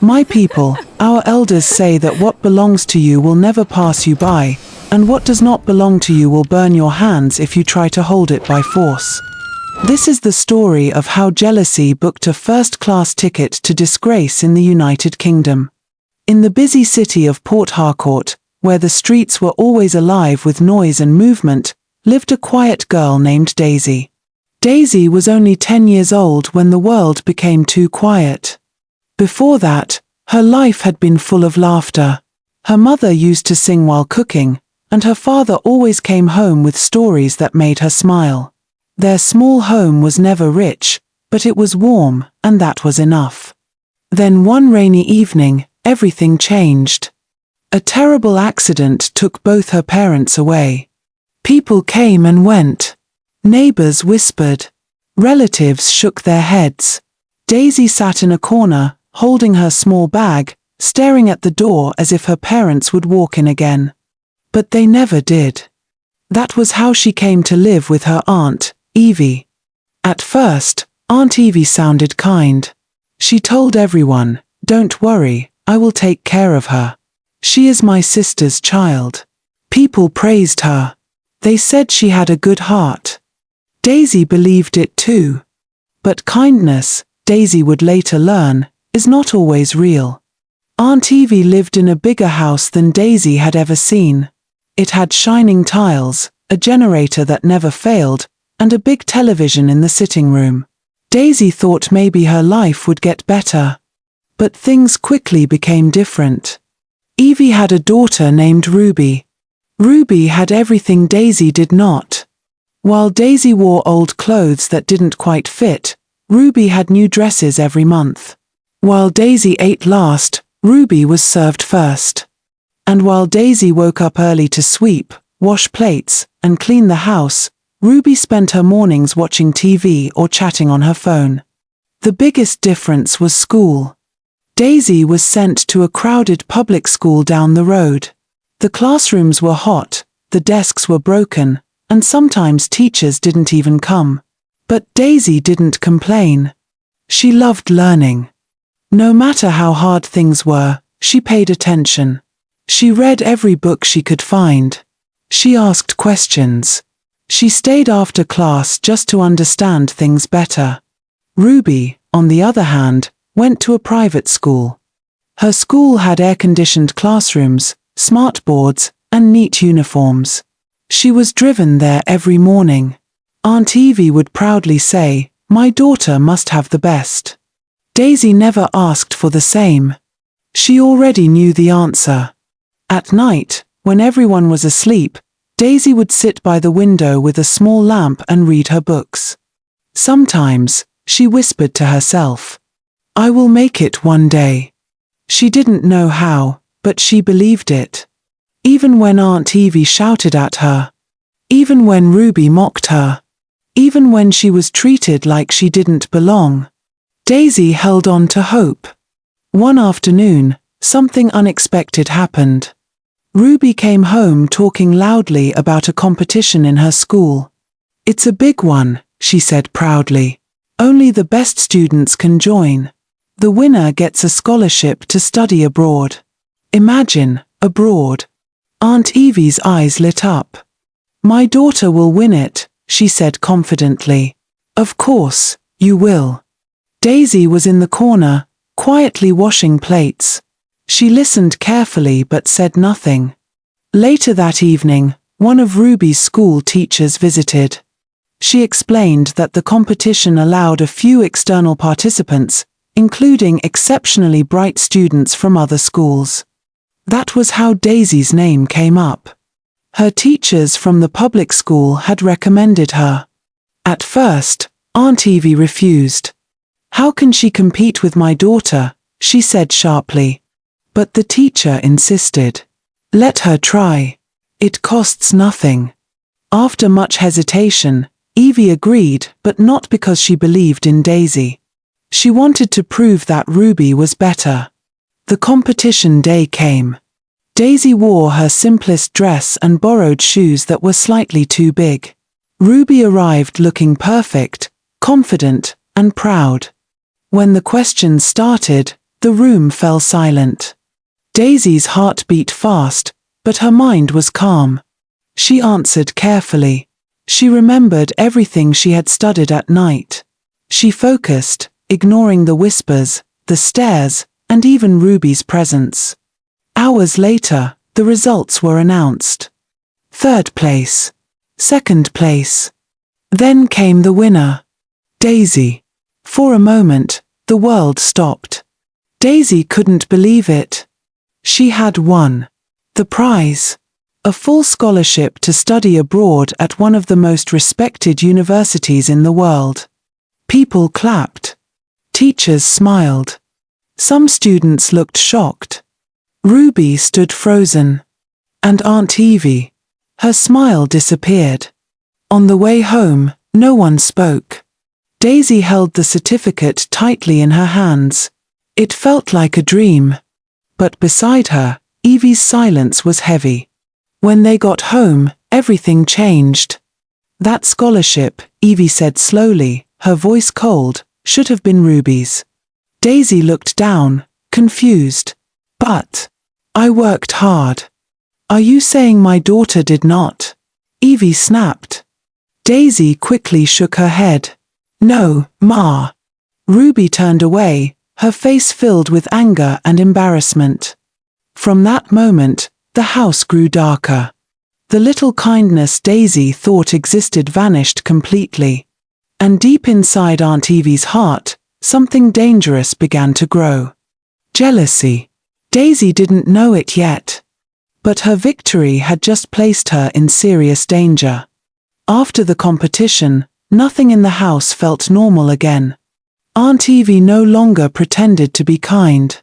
My people, our elders say that what belongs to you will never pass you by, and what does not belong to you will burn your hands if you try to hold it by force. This is the story of how jealousy booked a first-class ticket to disgrace in the United Kingdom. In the busy city of Port Harcourt, where the streets were always alive with noise and movement, lived a quiet girl named Daisy. Daisy was only 10 years old when the world became too quiet. Before that, her life had been full of laughter. Her mother used to sing while cooking, and her father always came home with stories that made her smile. Their small home was never rich, but it was warm, and that was enough. Then one rainy evening, everything changed. A terrible accident took both her parents away. People came and went. Neighbors whispered. Relatives shook their heads. Daisy sat in a corner, holding her small bag, staring at the door as if her parents would walk in again. But they never did. That was how she came to live with her aunt, Evie. At first, Aunt Evie sounded kind. She told everyone, "Don't worry, I will take care of her. She is my sister's child." People praised her. They said she had a good heart. Daisy believed it too. But kindness, Daisy would later learn, is not always real. Aunt Evie lived in a bigger house than Daisy had ever seen. It had shining tiles, a generator that never failed, and a big television in the sitting room. Daisy thought maybe her life would get better. But things quickly became different. Evie had a daughter named Ruby. Ruby had everything Daisy did not. While Daisy wore old clothes that didn't quite fit, Ruby had new dresses every month. While Daisy ate last, Ruby was served first. And while Daisy woke up early to sweep, wash plates, and clean the house, Ruby spent her mornings watching TV or chatting on her phone. The biggest difference was school. Daisy was sent to a crowded public school down the road. The classrooms were hot, the desks were broken, and sometimes teachers didn't even come. But Daisy didn't complain. She loved learning. No matter how hard things were, she paid attention. She read every book she could find. She asked questions. She stayed after class just to understand things better. Ruby, on the other hand, went to a private school. Her school had air-conditioned classrooms, smart boards, and neat uniforms. She was driven there every morning. Aunt Evie would proudly say, "My daughter must have the best." Daisy never asked for the same. She already knew the answer. At night, when everyone was asleep, Daisy would sit by the window with a small lamp and read her books. Sometimes, she whispered to herself, "I will make it one day." She didn't know how, but she believed it. Even when Aunt Evie shouted at her. Even when Ruby mocked her. Even when she was treated like she didn't belong. Daisy held on to hope. One afternoon, something unexpected happened. Ruby came home talking loudly about a competition in her school. "It's a big one," she said proudly. "Only the best students can join. The winner gets a scholarship to study abroad." Imagine, abroad. Aunt Evie's eyes lit up. "My daughter will win it," she said confidently. "Of course, you will." Daisy was in the corner, quietly washing plates. She listened carefully but said nothing. Later that evening, one of Ruby's school teachers visited. She explained that the competition allowed a few external participants, including exceptionally bright students from other schools. That was how Daisy's name came up. Her teachers from the public school had recommended her. At first, Aunt Evie refused. "How can she compete with my daughter?" she said sharply. But the teacher insisted. "Let her try. It costs nothing." After much hesitation, Evie agreed, but not because she believed in Daisy. She wanted to prove that Ruby was better. The competition day came. Daisy wore her simplest dress and borrowed shoes that were slightly too big. Ruby arrived looking perfect, confident, and proud. When the questions started, The room fell silent. Daisy's heart beat fast, but her mind was calm. She answered carefully. She remembered everything she had studied at night. She focused, ignoring the whispers, the stares, and even Ruby's presence. Hours later, the results were announced. 3rd place. 2nd place. Then came the winner. Daisy. For a moment, the world stopped. Daisy couldn't believe it. She had won. The prize. A full scholarship to study abroad at one of the most respected universities in the world. People clapped. Teachers smiled. Some students looked shocked. Ruby stood frozen. And Aunt Evie. Her smile disappeared. On the way home, no one spoke. Daisy held the certificate tightly in her hands. It felt like a dream. But beside her, Evie's silence was heavy. When they got home, everything changed. That scholarship, Evie said slowly, her voice cold, should have been Ruby's. Daisy looked down, confused. But I worked hard. Are you saying my daughter did not? Evie snapped. Daisy quickly shook her head. No, Ma. Ruby turned away, her face filled with anger and embarrassment. From that moment, the house grew darker. The little kindness Daisy thought existed vanished completely. And deep inside Aunt Evie's heart, something dangerous began to grow. Jealousy. Daisy didn't know it yet. But her victory had just placed her in serious danger. After the competition, nothing in the house felt normal again. Aunt Evie no longer pretended to be kind.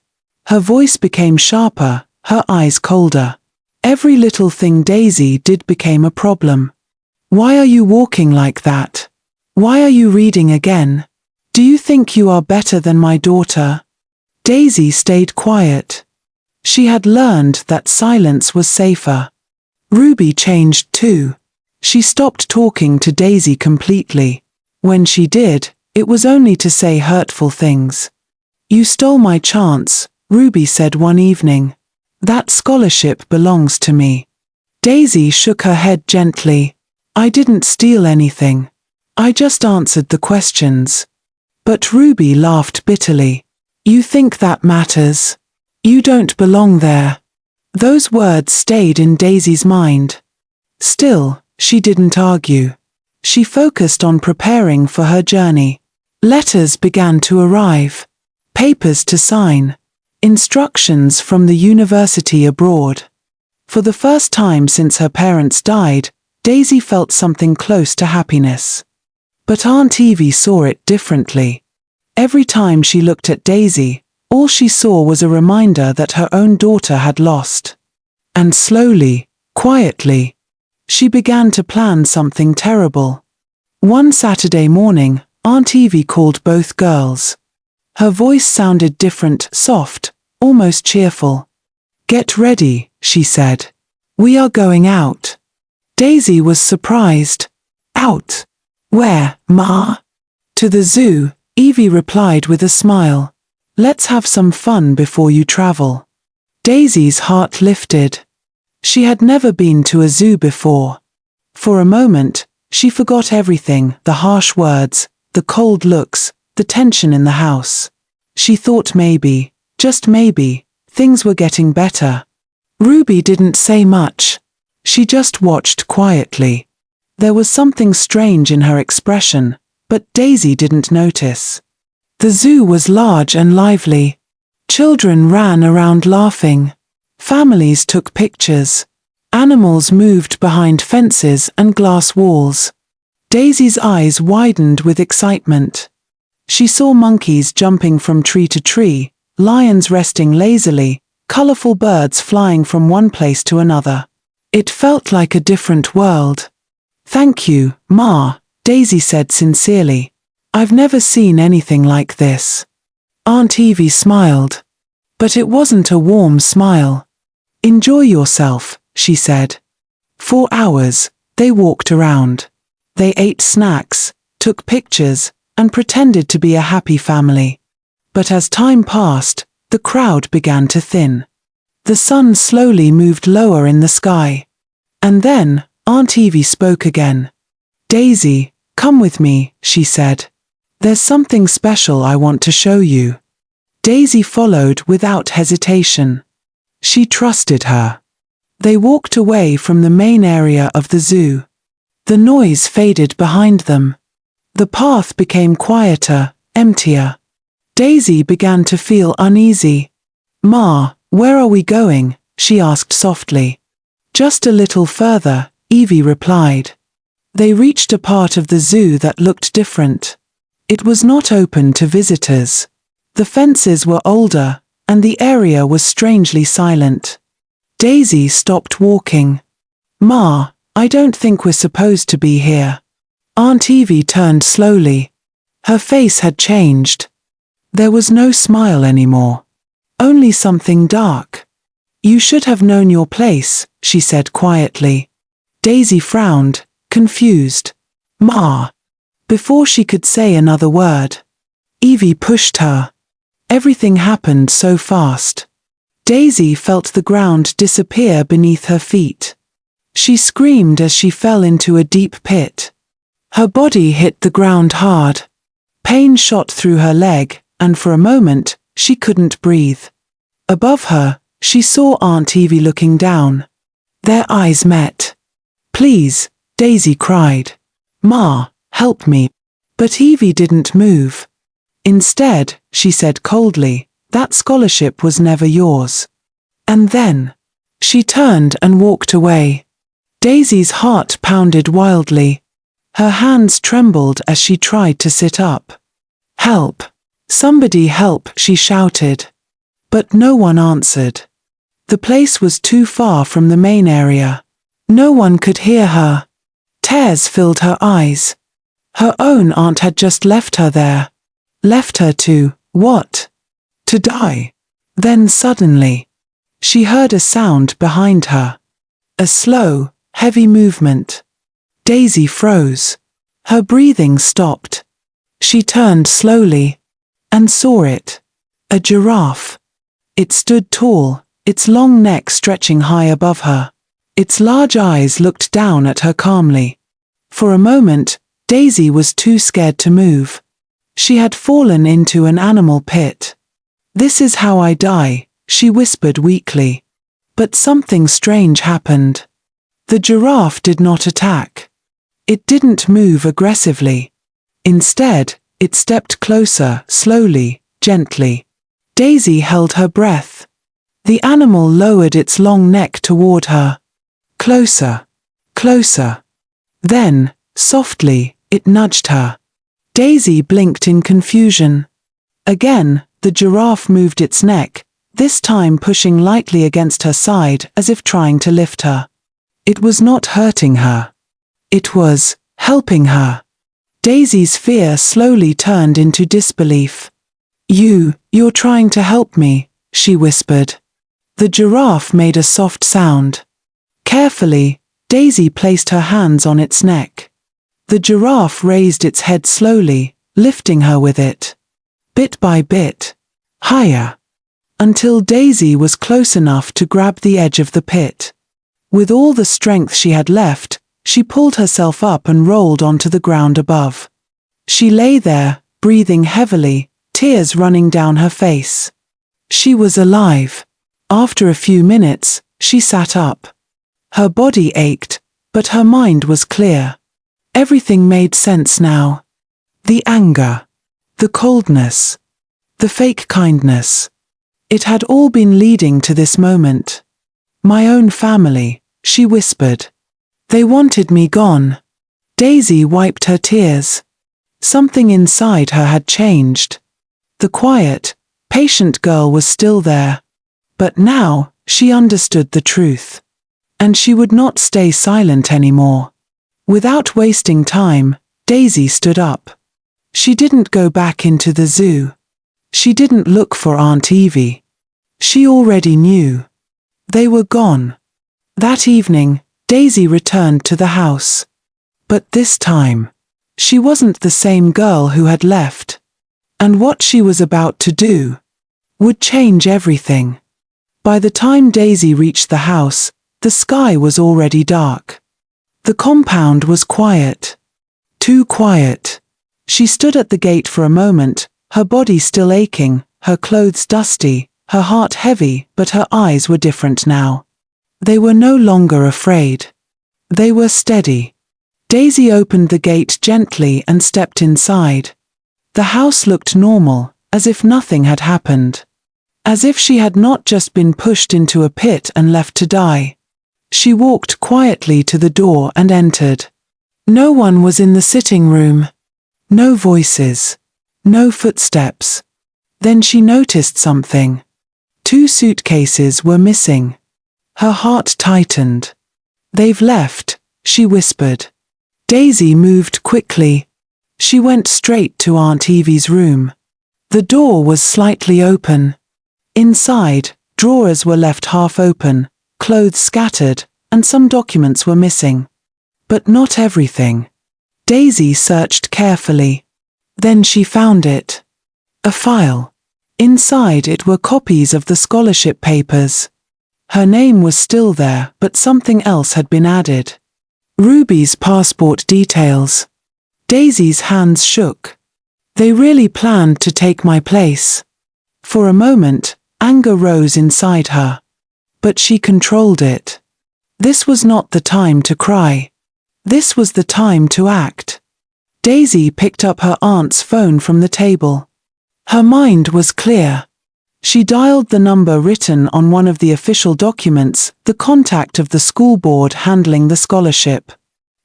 Her voice became sharper, her eyes colder. Every little thing Daisy did became a problem. Why are you walking like that? Why are you reading again? Do you think you are better than my daughter? Daisy stayed quiet. She had learned that silence was safer. Ruby changed too. She stopped talking to Daisy completely. When she did, it was only to say hurtful things. You stole my chance, Ruby said one evening. That scholarship belongs to me. Daisy shook her head gently. I didn't steal anything. I just answered the questions. But Ruby laughed bitterly. You think that matters? You don't belong there. Those words stayed in Daisy's mind. Still, she didn't argue. She focused on preparing for her journey. Letters began to arrive. Papers to sign. Instructions from the university abroad. For the first time since her parents died, Daisy felt something close to happiness. But Aunt Evie saw it differently. Every time she looked at Daisy, all she saw was a reminder that her own daughter had lost. And slowly, quietly, she began to plan something terrible. One Saturday morning, Aunt Evie called both girls. Her voice sounded different, soft, almost cheerful. Get ready, she said. We are going out. Daisy was surprised. Out? Where, Ma? To the zoo, Evie replied with a smile. Let's have some fun before you travel. Daisy's heart lifted. She had never been to a zoo before. For a moment, she forgot everything, the harsh words, the cold looks, the tension in the house. She thought maybe, just maybe, things were getting better. Ruby didn't say much. She just watched quietly. There was something strange in her expression, but Daisy didn't notice. The zoo was large and lively. Children ran around laughing. Families took pictures. Animals moved behind fences and glass walls. Daisy's eyes widened with excitement. She saw monkeys jumping from tree to tree, lions resting lazily, colorful birds flying from one place to another. It felt like a different world. Thank you, Ma, Daisy said sincerely. I've never seen anything like this. Aunt Evie smiled. But it wasn't a warm smile. Enjoy yourself, she said. For hours, they walked around. They ate snacks, took pictures, and pretended to be a happy family. But as time passed, The crowd began to thin. The sun slowly moved lower in the sky. And then, Aunt Evie spoke again. "Daisy, come with me," she said. "There's something special I want to show you." Daisy followed without hesitation. She trusted her. They walked away from the main area of the zoo. The noise faded behind them. The path became quieter, emptier. Daisy began to feel uneasy. "Ma, where are we going?" she asked softly. "Just a little further," Evie replied. They reached a part of the zoo that looked different. It was not open to visitors. The fences were older, and the area was strangely silent. Daisy stopped walking. "Ma, I don't think we're supposed to be here." Aunt Evie turned slowly. Her face had changed. There was no smile anymore. Only something dark. "You should have known your place," she said quietly. Daisy frowned, confused. "Ma." Before she could say another word, Evie pushed her. Everything happened so fast. Daisy felt the ground disappear beneath her feet. She screamed as she fell into a deep pit. Her body hit the ground hard. Pain shot through her leg, and for a moment, she couldn't breathe. Above her, she saw Aunt Evie looking down. Their eyes met. "Please," Daisy cried. "Ma, help me." But Evie didn't move. "Instead," she said coldly, "that scholarship was never yours." And then, she turned and walked away. Daisy's heart pounded wildly. Her hands trembled as she tried to sit up. "Help! Somebody help!" she shouted. But no one answered. The place was too far from the main area. No one could hear her. Tears filled her eyes. Her own aunt had just left her there. Left her to, what? To die. Then suddenly, she heard a sound behind her. A slow, heavy movement. Daisy froze. Her breathing stopped. She turned slowly, and saw it. A giraffe. It stood tall, its long neck stretching high above her. Its large eyes looked down at her calmly. For a moment, Daisy was too scared to move. She had fallen into an animal pit. "This is how I die," she whispered weakly. But something strange happened. The giraffe did not attack. It didn't move aggressively. Instead, it stepped closer, slowly, gently. Daisy held her breath. The animal lowered its long neck toward her. Closer. Closer. Then, softly, it nudged her. Daisy blinked in confusion. Again, the giraffe moved its neck, this time pushing lightly against her side as if trying to lift her. It was not hurting her. It was helping her. Daisy's fear slowly turned into disbelief. You're trying to help me," she whispered. The giraffe made a soft sound. Carefully, Daisy placed her hands on its neck. The giraffe raised its head slowly, lifting her with it. Bit by bit. Higher. Until Daisy was close enough to grab the edge of the pit. With all the strength she had left, she pulled herself up and rolled onto the ground above. She lay there, breathing heavily, tears running down her face. She was alive. After a few minutes, she sat up. Her body ached, but her mind was clear. Everything made sense now. The anger. The coldness. The fake kindness. It had all been leading to this moment. "My own family," she whispered. "They wanted me gone." Daisy wiped her tears. Something inside her had changed. The quiet, patient girl was still there. But now, she understood the truth. And she would not stay silent anymore. Without wasting time, Daisy stood up. She didn't go back into the zoo. She didn't look for Aunt Evie. She already knew. They were gone. That evening, Daisy returned to the house. But this time, she wasn't the same girl who had left. And what she was about to do, would change everything. By the time Daisy reached the house, the sky was already dark. The compound was quiet. Too quiet. She stood at the gate for a moment, her body still aching, her clothes dusty, her heart heavy, but her eyes were different now. They were no longer afraid. They were steady. Daisy opened the gate gently and stepped inside. The house looked normal, as if nothing had happened. As if she had not just been pushed into a pit and left to die. She walked quietly to the door and entered. No one was in the sitting room. No voices. No footsteps. Then she noticed something. 2 suitcases were missing. Her heart tightened. They've left, she whispered. Daisy moved quickly. She went straight to Aunt Evie's room. The door was slightly open. Inside, drawers were left half open, clothes scattered, and some documents were missing. But not everything. Daisy searched carefully. Then she found it. A file. Inside it were copies of the scholarship papers. Her name was still there, but something else had been added. Ruby's passport details. Daisy's hands shook. They really planned to take my place. For a moment, anger rose inside her. But she controlled it. This was not the time to cry. This was the time to act. Daisy picked up her aunt's phone from the table. Her mind was clear. She dialed the number written on one of the official documents, the contact of the school board handling the scholarship.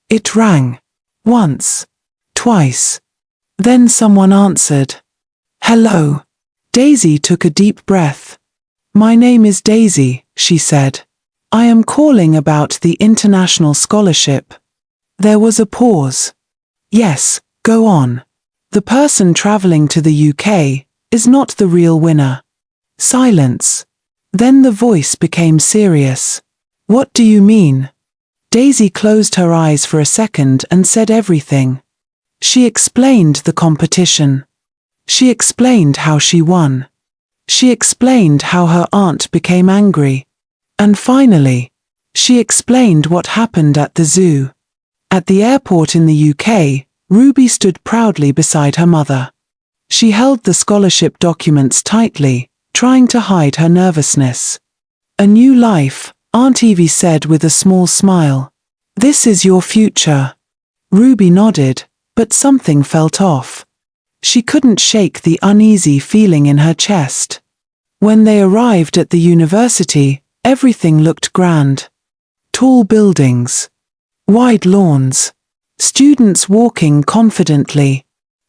It rang. Once. Twice. Then someone answered. Hello. Daisy took a deep breath. My name is Daisy, she said. I am calling about the international scholarship. There was a pause. Yes, go on. The person traveling to the UK is not the real winner. Silence. Then the voice became serious. What do you mean? Daisy closed her eyes for a second and said everything. She explained the competition. She explained how she won. She explained how her aunt became angry. And finally, she explained what happened at the zoo. At the airport in the UK, Ruby stood proudly beside her mother. She held the scholarship documents tightly, trying to hide her nervousness. A new life, Aunt Evie said with a small smile. This is your future. Ruby nodded, but something felt off. She couldn't shake the uneasy feeling in her chest. When they arrived at the university, everything looked grand. Tall buildings. Wide lawns. Students walking confidently.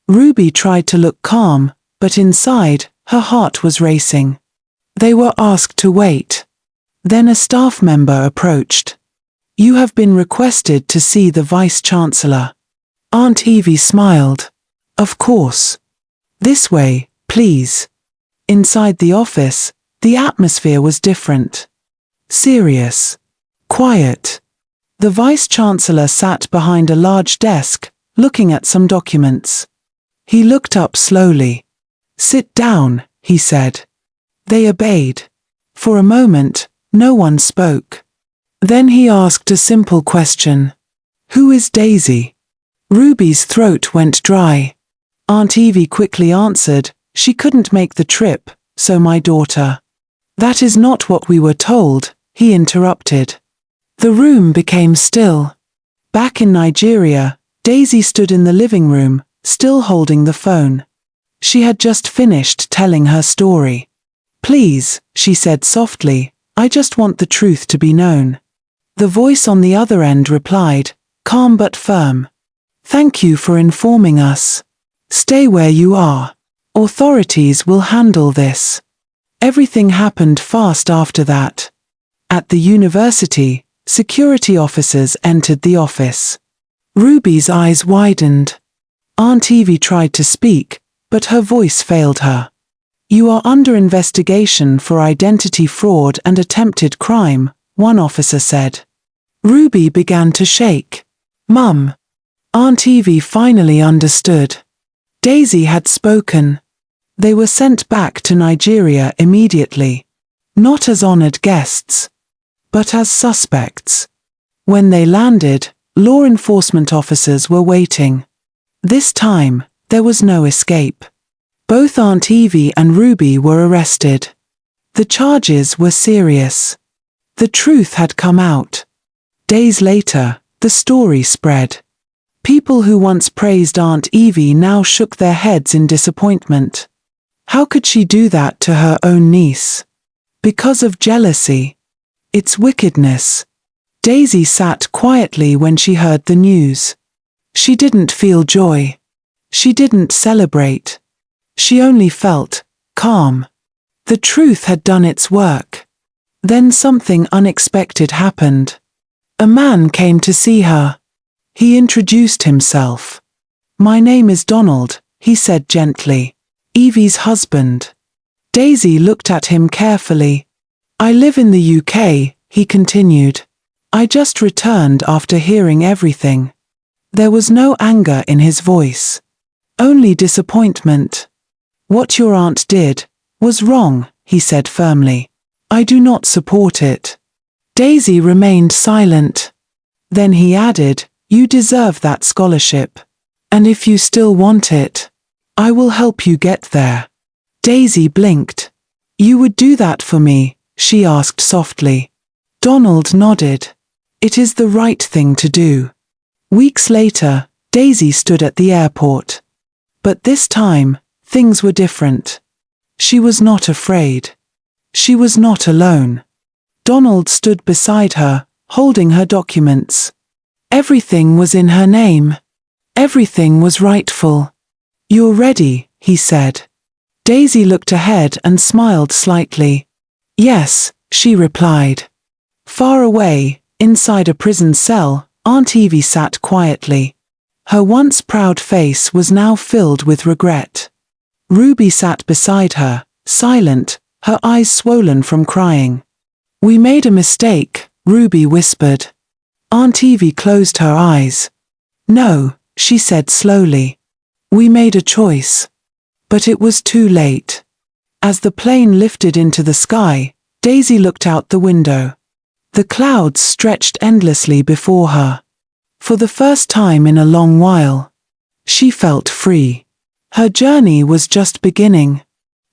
Ruby tried to look calm, but inside, her heart was racing. They were asked to wait. Then a staff member approached. You have been requested to see the Vice-Chancellor. Aunt Evie smiled. Of course. This way, please. Inside the office, the atmosphere was different. Serious. Quiet. The Vice-Chancellor sat behind a large desk, looking at some documents. He looked up slowly. Sit down, he said. They obeyed. For a moment, no one spoke. Then he asked a simple question. Who is Daisy? Ruby's throat went dry. Aunt Evie quickly answered, she couldn't make the trip, so my daughter. That is not what we were told, he interrupted. The room became still. Back in Nigeria, Daisy stood in the living room, still holding the phone. She had just finished telling her story. Please, she said softly, I just want the truth to be known. The voice on the other end replied, calm but firm. Thank you for informing us. Stay where you are. Authorities will handle this. Everything happened fast after that. At the university, security officers entered the office. Ruby's eyes widened. Aunt Evie tried to speak, but her voice failed her. You are under investigation for identity fraud and attempted crime, one officer said. Ruby began to shake. Mum. Aunt Evie finally understood. Daisy had spoken. They were sent back to Nigeria immediately, not as honored guests, but as suspects. When they landed, law enforcement officers were waiting. This time, there was no escape. Both Aunt Evie and Ruby were arrested. The charges were serious. The truth had come out. Days later, the story spread. People who once praised Aunt Evie now shook their heads in disappointment. How could she do that to her own niece? Because of jealousy. It's wickedness. Daisy sat quietly when she heard the news. She didn't feel joy. She didn't celebrate. She only felt calm. The truth had done its work. Then something unexpected happened. A man came to see her. He introduced himself. "My name is Donald," he said gently. "Evie's husband." Daisy looked at him carefully. "I live in the UK," he continued. "I just returned after hearing everything." There was no anger in his voice. Only disappointment. "What your aunt did was wrong," he said firmly. "I do not support it." Daisy remained silent. Then he added, "You deserve that scholarship. And if you still want it, I will help you get there." Daisy blinked. "You would do that for me?" she asked softly. Donald nodded. "It is the right thing to do." Weeks later, Daisy stood at the airport. But this time, things were different. She was not afraid. She was not alone. Donald stood beside her, holding her documents. Everything was in her name. Everything was rightful. "You're ready," he said. Daisy looked ahead and smiled slightly. "Yes," she replied. Far away, inside a prison cell, Aunt Evie sat quietly. Her once proud face was now filled with regret. Ruby sat beside her, silent, her eyes swollen from crying. "We made a mistake," Ruby whispered. Aunt Evie closed her eyes. "No," she said slowly. "We made a choice. But it was too late." As the plane lifted into the sky, Daisy looked out the window. The clouds stretched endlessly before her. For the first time in a long while, she felt free. Her journey was just beginning.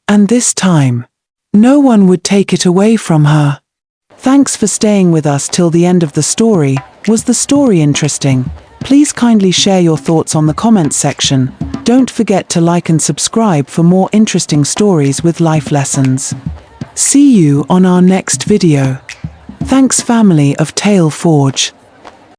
And this time, no one would take it away from her. Thanks for staying with us till the end of the story. Was the story interesting? Please kindly share your thoughts on the comments section. Don't forget to like and subscribe for more interesting stories with life lessons. See you on our next video. Thanks family of Tale Forge.